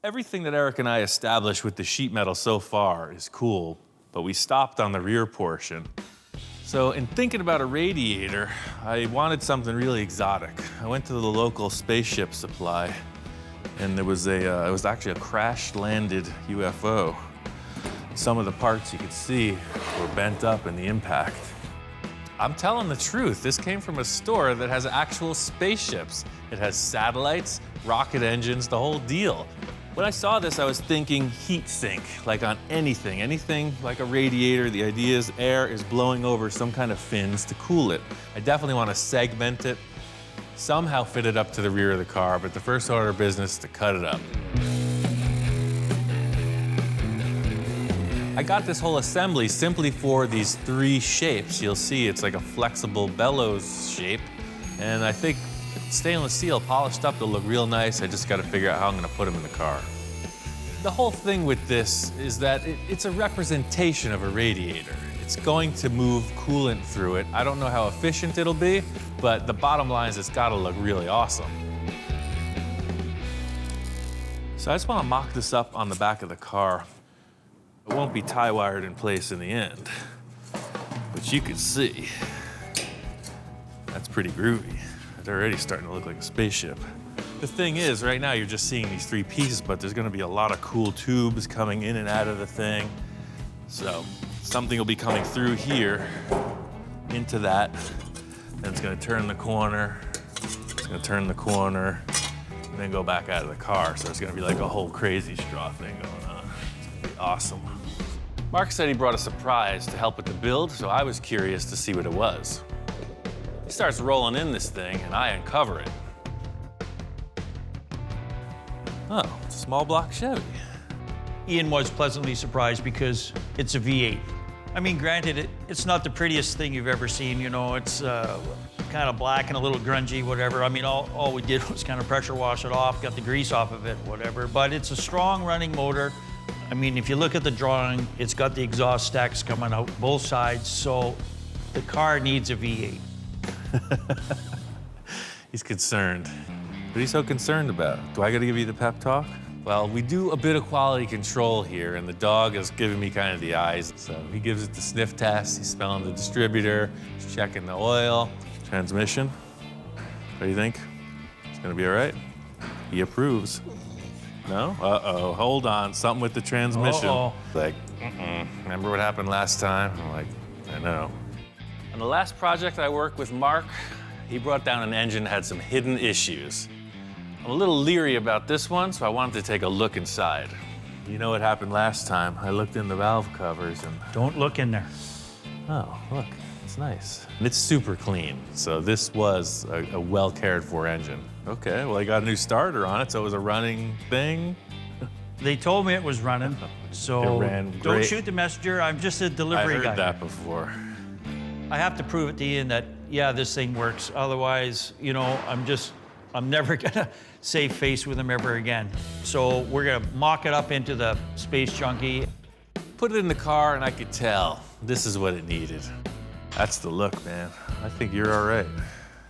Everything that Eric and I established with the sheet metal so far is cool, but we stopped on the rear portion. So in thinking about a radiator, I wanted something really exotic. I went to the local spaceship supply, and there was it was actually a crash-landed UFO. Some of the parts you could see were bent up in the impact. I'm telling the truth, this came from a store that has actual spaceships. It has satellites, rocket engines, the whole deal. When I saw this, I was thinking heat sink, like on anything like a radiator. The idea is air is blowing over some kind of fins to cool it. I definitely want to segment it, somehow fit it up to the rear of the car, but the first order of business is to cut it up. I got this whole assembly simply for these 3 shapes. You'll see it's like a flexible bellows shape, and I think stainless steel polished up, they'll look real nice. I just got to figure out how I'm going to put them in the car. The whole thing with this is that it's a representation of a radiator. It's going to move coolant through it. I don't know how efficient it'll be, but the bottom line is it's got to look really awesome. So I just want to mock this up on the back of the car. It won't be tie wired in place in the end, but you can see that's pretty groovy. It's already starting to look like a spaceship. The thing is, right now you're just seeing these 3 pieces, but there's gonna be a lot of cool tubes coming in and out of the thing. So something will be coming through here into that, then it's gonna turn the corner, it's gonna turn the corner, and then go back out of the car. So it's gonna be like a whole crazy straw thing going on. It's gonna be awesome. Mark said he brought a surprise to help with the build, so I was curious to see what it was. He starts rolling in this thing, and I uncover it. Oh, it's a small block Chevy. Ian was pleasantly surprised because it's a V8. I mean, granted, it's not the prettiest thing you've ever seen, you know, it's kind of black and a little grungy, whatever. I mean, all we did was kind of pressure wash it off, got the grease off of it, whatever. But it's a strong running motor. I mean, if you look at the drawing, it's got the exhaust stacks coming out both sides, so the car needs a V8. He's concerned. What are you so concerned about? Do I gotta give you the pep talk? Well, we do a bit of quality control here, and the dog is giving me kind of the eyes. So he gives it the sniff test, he's smelling the distributor, he's checking the oil, transmission. What do you think? It's gonna be all right? He approves. No? Uh-oh, hold on, something with the transmission. Like, remember what happened last time? I'm like, I know. On the last project I worked with Mark, he brought down an engine that had some hidden issues. I'm a little leery about this one, so I wanted to take a look inside. You know what happened last time? I looked in the valve covers and... Don't look in there. Oh, look, it's nice. And it's super clean, so this was a well cared for engine. Okay, well, I got a new starter on it, so it was a running thing. They told me it was running, so It ran don't great. shoot the messenger. I'm just a delivery guy. I heard that before. I have to prove it to Ian that, yeah, this thing works. Otherwise, you know, I'm never gonna save face with him ever again. So we're gonna mock it up into the Space Junkie. Put it in the car, and I could tell this is what it needed. That's the look, man. I think you're all right.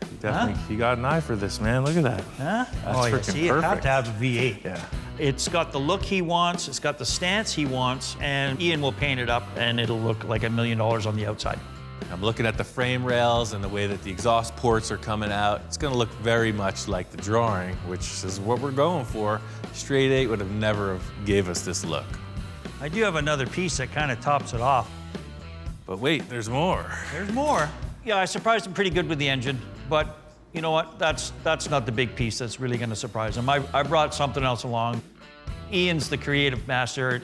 You definitely, you got an eye for this, man. Look at that. Huh? That's Oh, yeah, freaking see, you have perfect. to have a V8. Yeah. It's got the look he wants, it's got the stance he wants, and Ian will paint it up, and it'll look like $1 million on the outside. I'm looking at the frame rails and the way that the exhaust ports are coming out. It's gonna look very much like the drawing, which is what we're going for. Straight 8 would have never gave us this look. I do have another piece that kind of tops it off. But wait, there's more. There's more. Yeah, I surprised him pretty good with the engine, but you know what? That's not the big piece that's really gonna surprise him. I brought something else along. Ian's the creative master,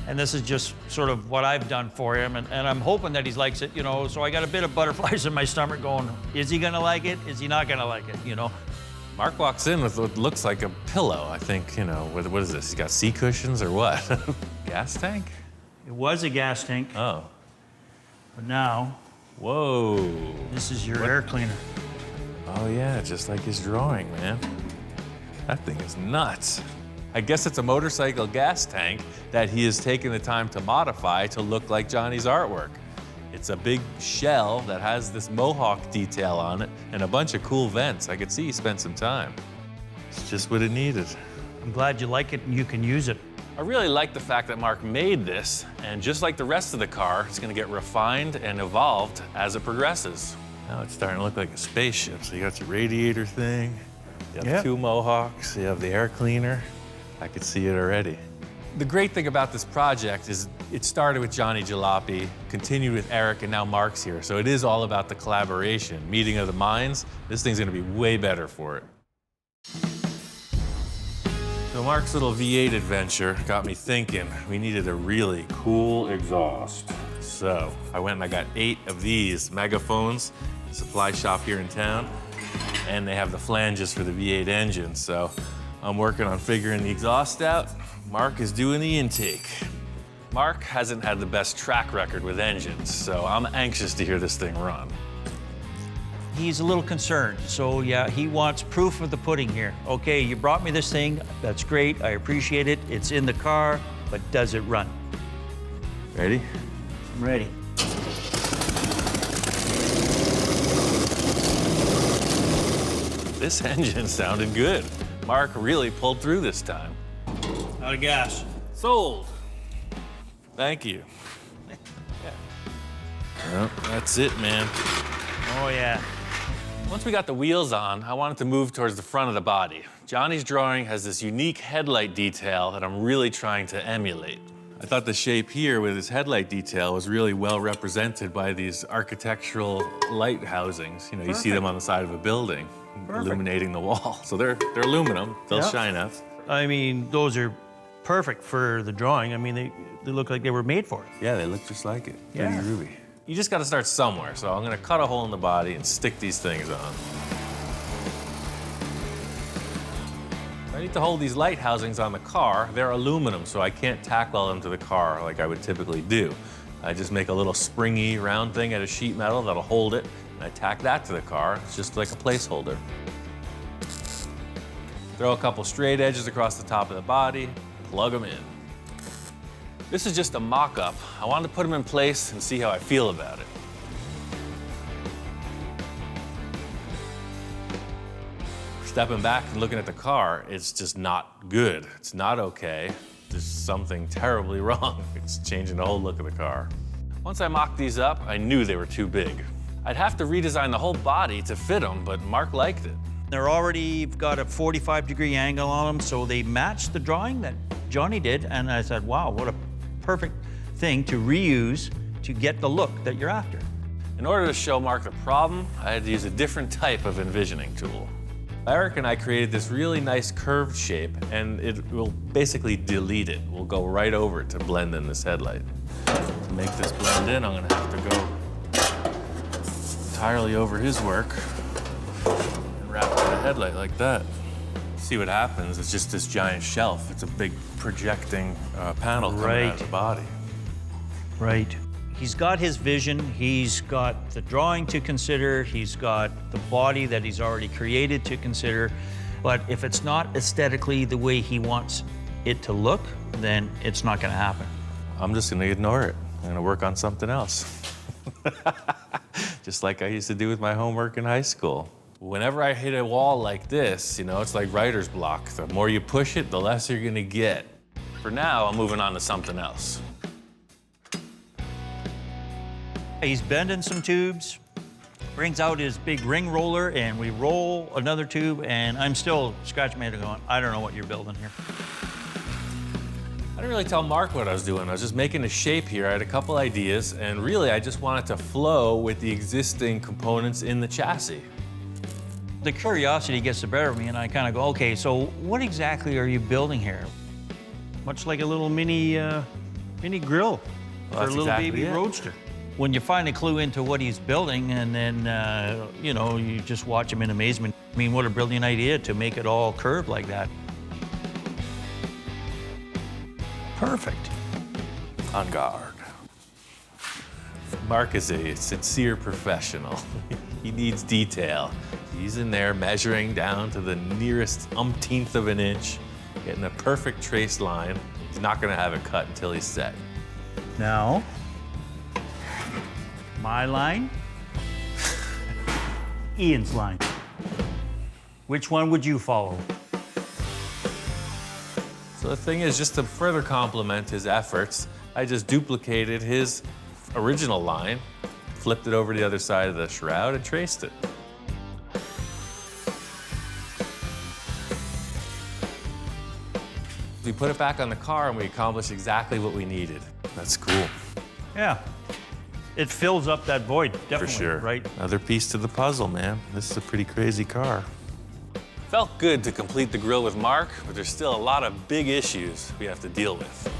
and this is just sort of what I've done for him, and I'm hoping that he likes it, you know, so I got a bit of butterflies in my stomach going, is he gonna like it? Is he not gonna like it, you know? Mark walks in with what looks like a pillow. I think, you know, what is this? He's got sea cushions or what? Gas tank? It was a gas tank, Oh. but now Whoa. this is your air cleaner. Oh yeah, just like his drawing, man. That thing is nuts. I guess it's a motorcycle gas tank that he has taken the time to modify to look like Johnny's artwork. It's a big shell that has this mohawk detail on it and a bunch of cool vents. I could see he spent some time. It's just what it needed. I'm glad you like it and you can use it. I really like the fact that Mark made this, and just like the rest of the car, it's gonna get refined and evolved as it progresses. Now it's starting to look like a spaceship. So you got your radiator thing, you have two Mohawks, you have the air cleaner. I could see it already. The great thing about this project is it started with Johnny Jalopy, continued with Eric, and now Mark's here. So it is all about the collaboration, meeting of the minds. This thing's gonna be way better for it. So Mark's little V8 adventure got me thinking we needed a really cool exhaust. So I went and I got 8 of these megaphones, supply shop here in town, and they have the flanges for the V8 engine. So I'm working on figuring the exhaust out. Mark is doing the intake. Mark hasn't had the best track record with engines, so I'm anxious to hear this thing run. He's a little concerned, so yeah, he wants proof of the pudding here. Okay, you brought me this thing, that's great, I appreciate it, it's in the car, but does it run? Ready? I'm ready. This engine sounded good. Mark really pulled through this time. Out of gas. Sold. Thank you. Well, that's it, man. Oh yeah. Once we got the wheels on, I wanted to move towards the front of the body. Johnny's drawing has this unique headlight detail that I'm really trying to emulate. I thought the shape here with this headlight detail was really well represented by these architectural light housings. You know, you see them on the side of a building, illuminating the wall. So they're aluminum, they'll shine up. I mean, those are perfect for the drawing. I mean, they look like they were made for it. Yeah, they look just like it. Yeah. Pretty ruby. You just got to start somewhere, so I'm going to cut a hole in the body and stick these things on. I need to hold these light housings on the car. They're aluminum, so I can't tack weld them to the car like I would typically do. I just make a little springy round thing out of sheet metal that'll hold it, and I tack that to the car. It's just like a placeholder. Throw a couple straight edges across the top of the body, plug them in. This is just a mock-up. I wanted to put them in place and see how I feel about it. Stepping back and looking at the car, it's just not good. It's not okay. There's something terribly wrong. It's changing the whole look of the car. Once I mocked these up, I knew they were too big. I'd have to redesign the whole body to fit them, but Mark liked it. They're already got a 45-degree angle on them, so they matched the drawing that Johnny did, and I said, wow, what a perfect thing to reuse to get the look that you're after. In order to show Mark the problem, I had to use a different type of envisioning tool. Eric and I created this really nice curved shape, and it will basically delete it. We'll go right over it to blend in this headlight. To make this blend in, I'm gonna have to go entirely over his work and wrap it in a headlight like that. See what happens, it's just this giant shelf. It's a big projecting panel coming out of the body. Right. He's got his vision, he's got the drawing to consider, he's got the body that he's already created to consider, but if it's not aesthetically the way he wants it to look, then it's not gonna happen. I'm just gonna ignore it. I'm gonna work on something else. Just like I used to do with my homework in high school. Whenever I hit a wall like this, you know, it's like writer's block. The more you push it, the less you're gonna get. For now, I'm moving on to something else. He's bending some tubes, brings out his big ring roller, and we roll another tube, and I'm still scratching my head going, I don't know what you're building here. I didn't really tell Mark what I was doing. I was just making a shape here. I had a couple ideas, and really, I just wanted to flow with the existing components in the chassis. The curiosity gets the better of me, and I kind of go, okay, so what exactly are you building here? Much like a little mini grill for a little baby roadster. When you find a clue into what he's building, and then, you know, you just watch him in amazement. I mean, what a brilliant idea to make it all curved like that. Perfect. On guard. Mark is a sincere professional. He needs detail. He's in there measuring down to the nearest umpteenth of an inch, getting a perfect trace line. He's not gonna have it cut until he's set. Now, my line, Ian's line. Which one would you follow? So the thing is, just to further complement his efforts, I just duplicated his original line, flipped it over to the other side of the shroud, and traced it. We put it back on the car and we accomplished exactly what we needed. That's cool. Yeah. It fills up that void, definitely. For sure. Right? Another piece to the puzzle, man. This is a pretty crazy car. Felt good to complete the grill with Mark, but there's still a lot of big issues we have to deal with.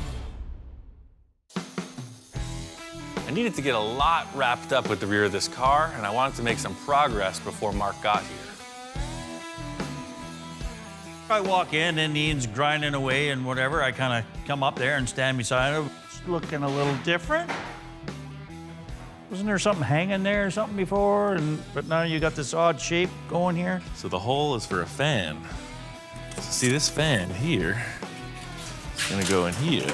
I needed to get a lot wrapped up with the rear of this car, and I wanted to make some progress before Mark got here. I walk in and Ian's grinding away and whatever. I kind of come up there and stand beside him. It's looking a little different. Wasn't there something hanging there or something before? But now you got this odd shape going here. So the hole is for a fan. So see this fan here, it's gonna go in here.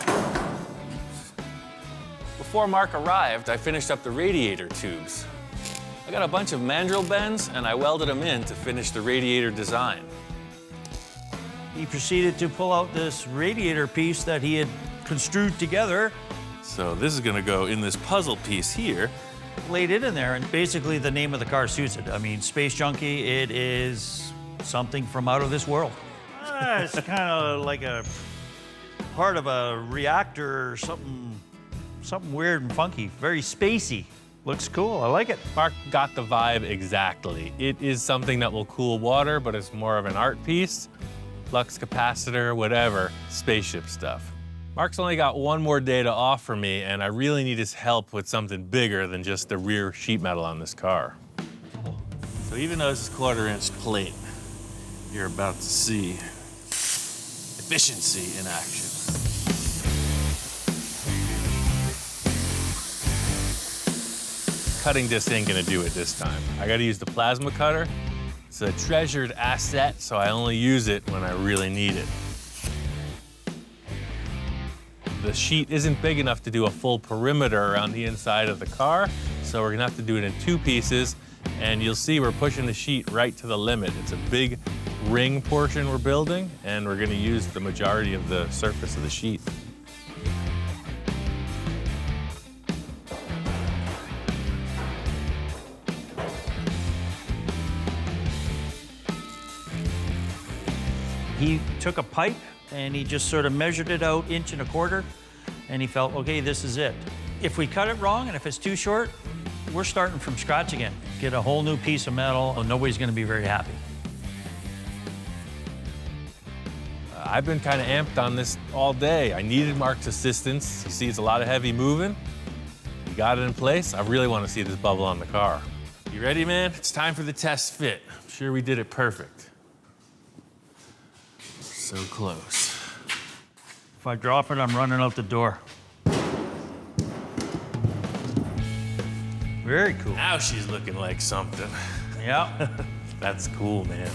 Before Mark arrived, I finished up the radiator tubes. I got a bunch of mandrel bends and I welded them in to finish the radiator design. He proceeded to pull out this radiator piece that he had construed together. So this is gonna go in this puzzle piece here. Laid it in there, and basically the name of the car suits it. I mean, Space Junkie, it is something from out of this world. It's kind of like a part of a reactor or something weird and funky, very spacey. Looks cool, I like it. Mark got the vibe exactly. It is something that will cool water, but it's more of an art piece. Flux capacitor, whatever, spaceship stuff. Mark's only got one more day to offer me, and I really need his help with something bigger than just the rear sheet metal on this car. So even though this is 1/4-inch plate, you're about to see efficiency in action. Cutting disc ain't gonna do it this time. I gotta use the plasma cutter. It's a treasured asset, so I only use it when I really need it. The sheet isn't big enough to do a full perimeter around the inside of the car, so we're gonna have to do it in 2 pieces, and you'll see we're pushing the sheet right to the limit. It's a big ring portion we're building, and we're gonna use the majority of the surface of the sheet. He took a pipe and he just sort of measured it out 1.25 inches, and he felt, okay, this is it. If we cut it wrong and if it's too short, we're starting from scratch again. Get a whole new piece of metal, and nobody's gonna be very happy. I've been kind of amped on this all day. I needed Mark's assistance. You see, it's a lot of heavy moving. We got it in place. I really want to see this bubble on the car. You ready, man? It's time for the test fit. I'm sure we did it perfect. So close. If I drop it, I'm running out the door. Very cool. Now she's looking like something. Yeah. That's cool, man.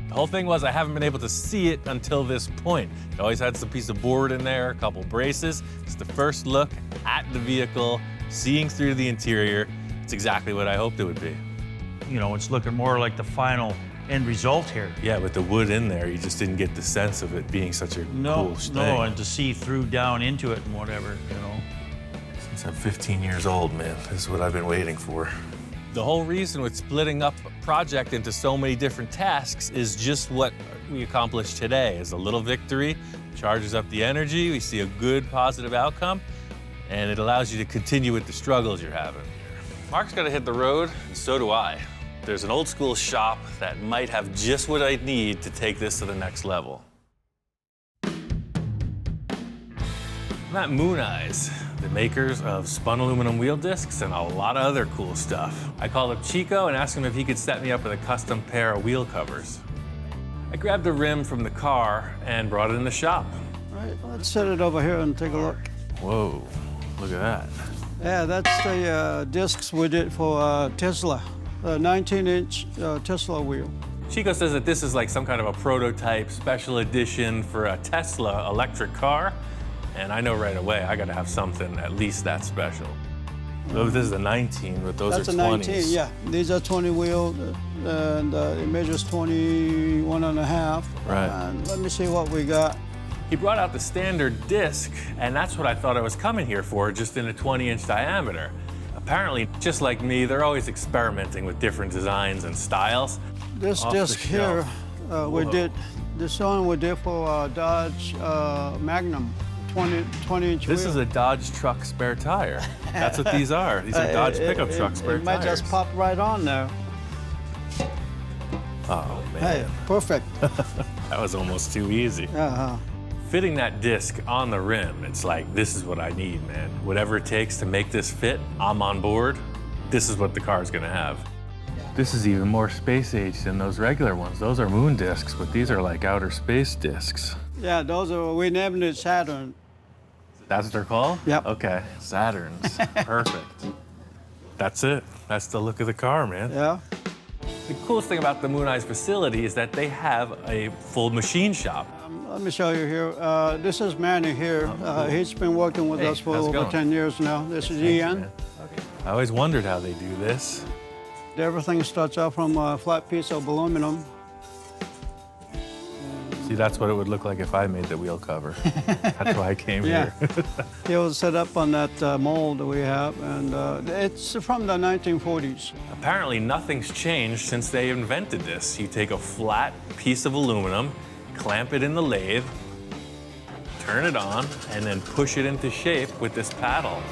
The whole thing was I haven't been able to see it until this point. It always had some piece of board in there, a couple braces. It's the first look at the vehicle, seeing through the interior. It's exactly what I hoped it would be. You know, it's looking more like the final end result here. Yeah, with the wood in there, you just didn't get the sense of it being such a cool thing. No, and to see through down into it and whatever, you know. Since I'm 15 years old, man, this is what I've been waiting for. The whole reason with splitting up a project into so many different tasks is just what we accomplished today. Is a little victory, charges up the energy, we see a good positive outcome, and it allows you to continue with the struggles you're having. Mark's got to hit the road, and so do I. There's an old school shop that might have just what I need to take this to the next level. I'm at Moon Eyes, the makers of spun aluminum wheel discs and a lot of other cool stuff. I called up Chico and asked him if he could set me up with a custom pair of wheel covers. I grabbed a rim from the car and brought it in the shop. All right, let's set it over here and take a look. Whoa, look at that. Yeah, that's the discs we did for Tesla, a 19-inch Tesla wheel. Chico says that this is like some kind of a prototype special edition for a Tesla electric car. And I know right away I gotta have something at least that special. So this is a 19, but those That's are 20s. That's a 19, yeah. These are 20 wheel, and it measures 21 and a half. Right. And let me see what we got. He brought out the standard disc, and that's what I thought I was coming here for, just in a 20-inch diameter. Apparently, just like me, they're always experimenting with different designs and styles. This Off the disc here, shelf. this one we did for Dodge Magnum, 20-inch This wheel. is a Dodge truck spare tire. That's what these are. These are Dodge pickup truck spare It might tires. just pop right on there. Oh, man. Hey, perfect. That was almost too easy. Uh-huh. Fitting that disc on the rim, it's like, this is what I need, man. Whatever it takes to make this fit, I'm on board. This is what the car's gonna have. This is even more space age than those regular ones. Those are moon discs, but these are like outer space discs. Yeah, we named it Saturn. That's what they're called? Yep. Okay, Saturns, perfect. That's it, that's the look of the car, man. Yeah. The coolest thing about the Moon Eyes facility is that they have a full machine shop. Let me show you here. This is Manny here. He's been working with Hey, us for how's it over going? 10 years now. This is Thanks, Ian. man. I always wondered how they do this. Everything starts out from a flat piece of aluminum. See, that's what it would look like if I made the wheel cover. That's why I came Yeah. here. It was set up on that mold that we have, and it's from the 1940s. Apparently, nothing's changed since they invented this. You take a flat piece of aluminum, clamp it in the lathe, turn it on, and then push it into shape with this paddle.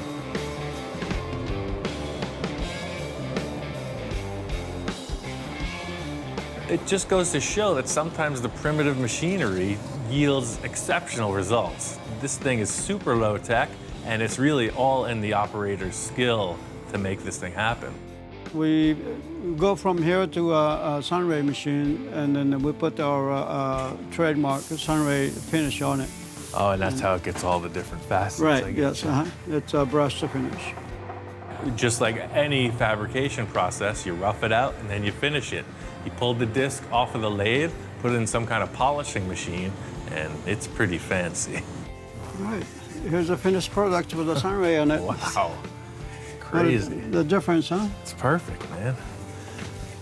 It just goes to show that sometimes the primitive machinery yields exceptional results. This thing is super low tech, and it's really all in the operator's skill to make this thing happen. We go from here to a sunray machine, and then we put our trademark sunray finish on it. Oh, and that's how it gets all the different facets. I Right, guess. yes, it's a brush to finish. Just like any fabrication process, you rough it out and then you finish it. You pull the disc off of the lathe, put it in some kind of polishing machine, and it's pretty fancy. All right, here's a finished product with a sunray on it. Wow, crazy. The difference, huh? It's perfect, man.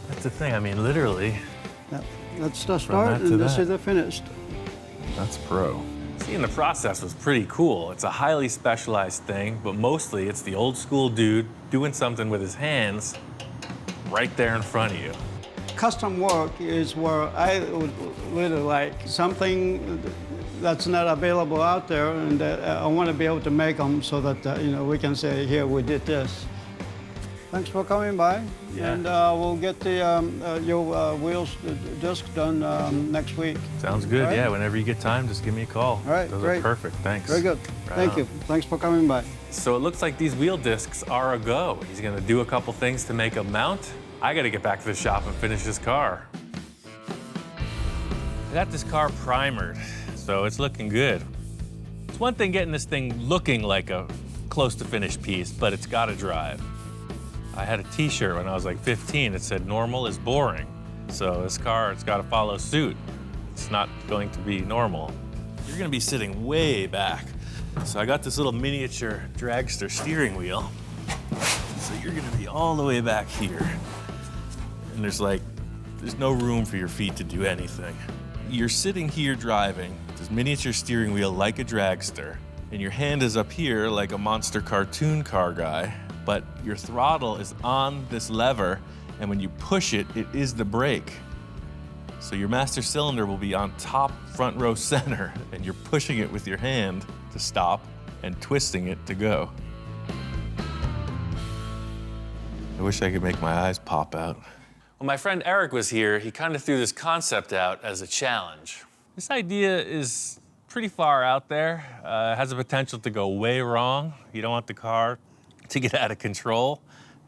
That's the thing, I mean, literally, Yeah. That's the that start, to and this that. is the finished. that's pro. Seeing the process was pretty cool. It's a highly specialized thing, but mostly it's the old school dude doing something with his hands right there in front of you. Custom work is where I would really like something that's not available out there, and I want to be able to make them so that we can say, here, we did this. Thanks for coming by, Yeah. and we'll get your wheels disc done next week. Sounds good, All right. yeah. Whenever you get time, just give me a call. All right, Those great. are perfect, thanks. Very good. Right Thank on. you. Thanks for coming by. So it looks like these wheel discs are a go. He's gonna do a couple things to make a mount. I gotta get back to the shop and finish this car. I got this car primered, so it's looking good. It's one thing getting this thing looking like a close to finished piece, but it's gotta drive. I had a t-shirt when I was like 15 that said normal is boring. So this car, it's gotta follow suit. It's not going to be normal. You're gonna be sitting way back. So I got this little miniature dragster steering wheel. So you're gonna be all the way back here. And there's no room for your feet to do anything. You're sitting here driving this miniature steering wheel like a dragster, and your hand is up here like a monster cartoon car guy, but your throttle is on this lever, and when you push it, it is the brake. So your master cylinder will be on top front row center, and you're pushing it with your hand to stop and twisting it to go. I wish I could make my eyes pop out. When my friend Eric was here, he kind of threw this concept out as a challenge. This idea is pretty far out there. It has the potential to go way wrong. You don't want the car to get out of control.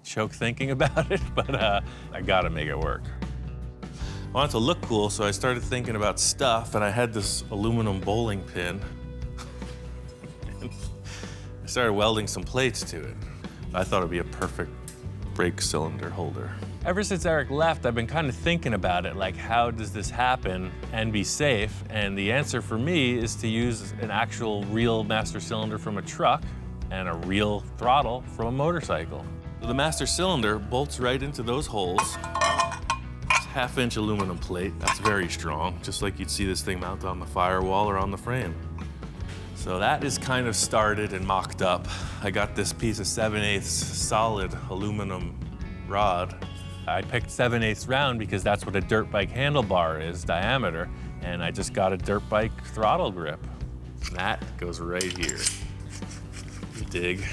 Choke thinking about it, but I gotta make it work. I wanted to look cool, so I started thinking about stuff, and I had this aluminum bowling pin. I started welding some plates to it. I thought it'd be a perfect brake cylinder holder. Ever since Eric left, I've been kind of thinking about it, like how does this happen and be safe? And the answer for me is to use an actual real master cylinder from a truck and a real throttle from a motorcycle. So the master cylinder bolts right into those holes. It's 1/2-inch aluminum plate. That's very strong, just like you'd see this thing mounted on the firewall or on the frame. So that is kind of started and mocked up. I got this piece of 7/8 solid aluminum rod. I picked 7/8 round because that's what a dirt bike handlebar is, diameter, and I just got a dirt bike throttle grip. That goes right here. You dig?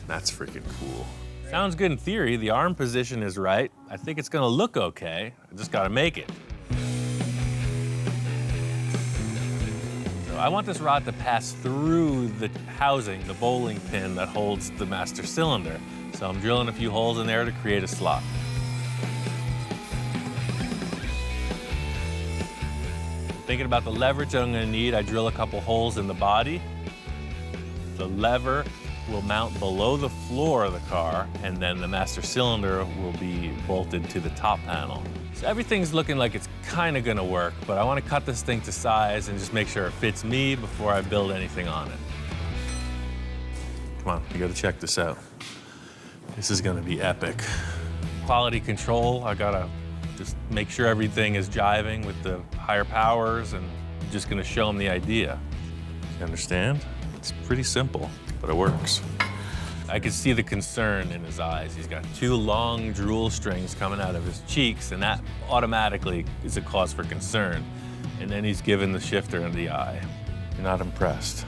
That's freaking cool. Sounds good in theory. The arm position is right. I think it's gonna look okay. I just gotta make it. So I want this rod to pass through the housing, the bowling pin that holds the master cylinder. So I'm drilling a few holes in there to create a slot. Thinking about the leverage I'm gonna need, I drill a couple holes in the body. The lever will mount below the floor of the car, and then the master cylinder will be bolted to the top panel. So everything's looking like it's kind of gonna work, but I want to cut this thing to size and just make sure it fits me before I build anything on it. Come on, you gotta check this out. This is gonna be epic. Quality control, I gotta just make sure everything is jiving with the higher powers, and I'm just gonna show them the idea. You understand? It's pretty simple, but it works. I could see the concern in his eyes. He's got 2 long drool strings coming out of his cheeks, and that automatically is a cause for concern. And then he's given the shifter in the eye. You're not impressed.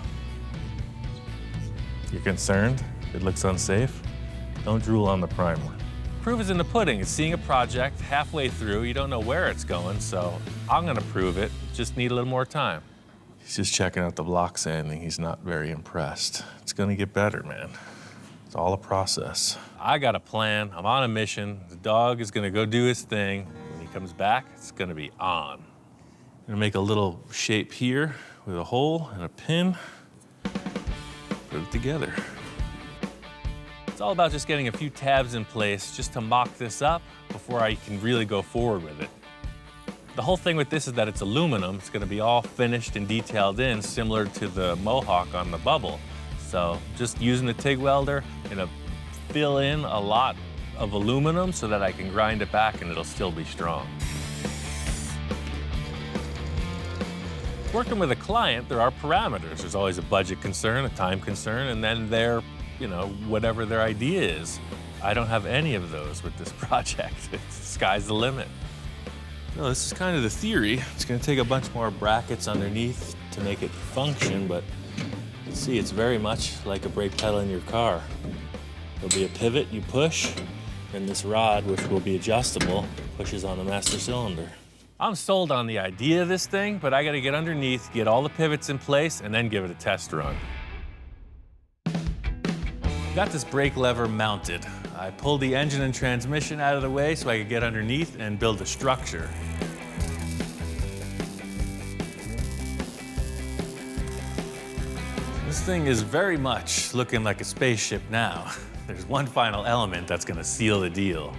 You're concerned? It looks unsafe? Don't drool on the primer. Proof is in the pudding. It's seeing a project halfway through. You don't know where it's going, so I'm gonna prove it. Just need a little more time. He's just checking out the block sanding. He's not very impressed. It's gonna get better, man. It's all a process. I got a plan. I'm on a mission. The dog is gonna go do his thing. When he comes back, it's gonna be on. I'm gonna make a little shape here with a hole and a pin. Put it together. It's all about just getting a few tabs in place just to mock this up before I can really go forward with it. The whole thing with this is that it's aluminum. It's gonna be all finished and detailed in, similar to the Mohawk on the bubble. So just using the TIG welder, gonna fill in a lot of aluminum so that I can grind it back and it'll still be strong. Working with a client, there are parameters. There's always a budget concern, a time concern, and then whatever their idea is. I don't have any of those with this project. Sky's the limit. No, this is kind of the theory. It's gonna take a bunch more brackets underneath to make it function, but you can see it's very much like a brake pedal in your car. There'll be a pivot you push, and this rod, which will be adjustable, pushes on the master cylinder. I'm sold on the idea of this thing, but I gotta get underneath, get all the pivots in place, and then give it a test run. Got this brake lever mounted. I pulled the engine and transmission out of the way so I could get underneath and build a structure. This thing is very much looking like a spaceship now. There's one final element that's gonna seal the deal.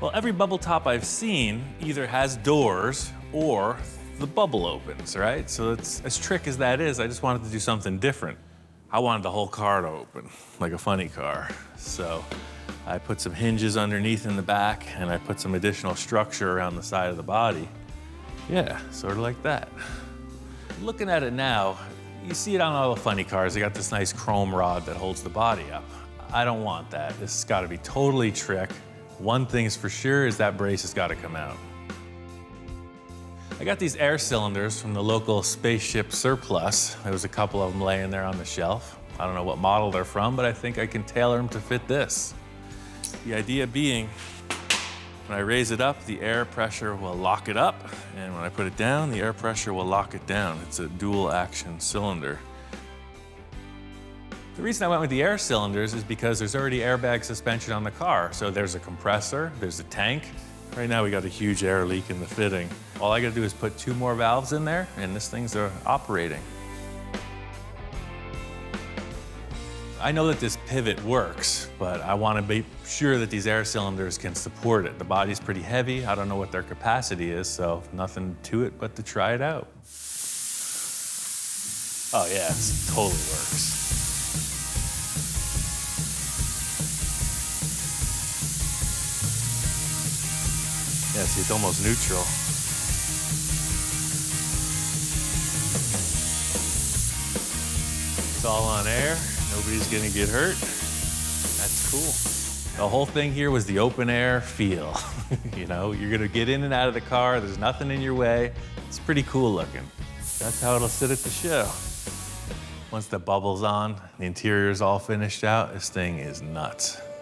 Well, every bubble top I've seen either has doors or the bubble opens, right? So it's, as trick as that is, I just wanted to do something different. I wanted the whole car to open, like a funny car. So I put some hinges underneath in the back, and I put some additional structure around the side of the body. Yeah, sort of like that. Looking at it now, you see it on all the funny cars. They got this nice chrome rod that holds the body up. I don't want that. This has got to be totally trick. One thing's for sure is that brace has got to come out. I got these air cylinders from the local spaceship surplus. There was a couple of them laying there on the shelf. I don't know what model they're from, but I think I can tailor them to fit this. The idea being, when I raise it up, the air pressure will lock it up, and when I put it down, the air pressure will lock it down. It's a dual action cylinder. The reason I went with the air cylinders is because there's already airbag suspension on the car. So there's a compressor, there's a tank. Right now we got a huge air leak in the fitting. All I gotta do is put 2 more valves in there and this thing's operating. I know that this pivot works, but I wanna be sure that these air cylinders can support it. The body's pretty heavy. I don't know what their capacity is, so nothing to it but to try it out. Oh yeah, it totally works. Yeah, Yeah, see, it's almost neutral. It's all on air. Nobody's gonna get hurt. That's cool. The whole thing here was the open air feel. You know, you're gonna get in and out of the car. There's nothing in your way. It's pretty cool looking. That's how it'll sit at the show. Once the bubble's on, the interior's all finished out, this thing is nuts.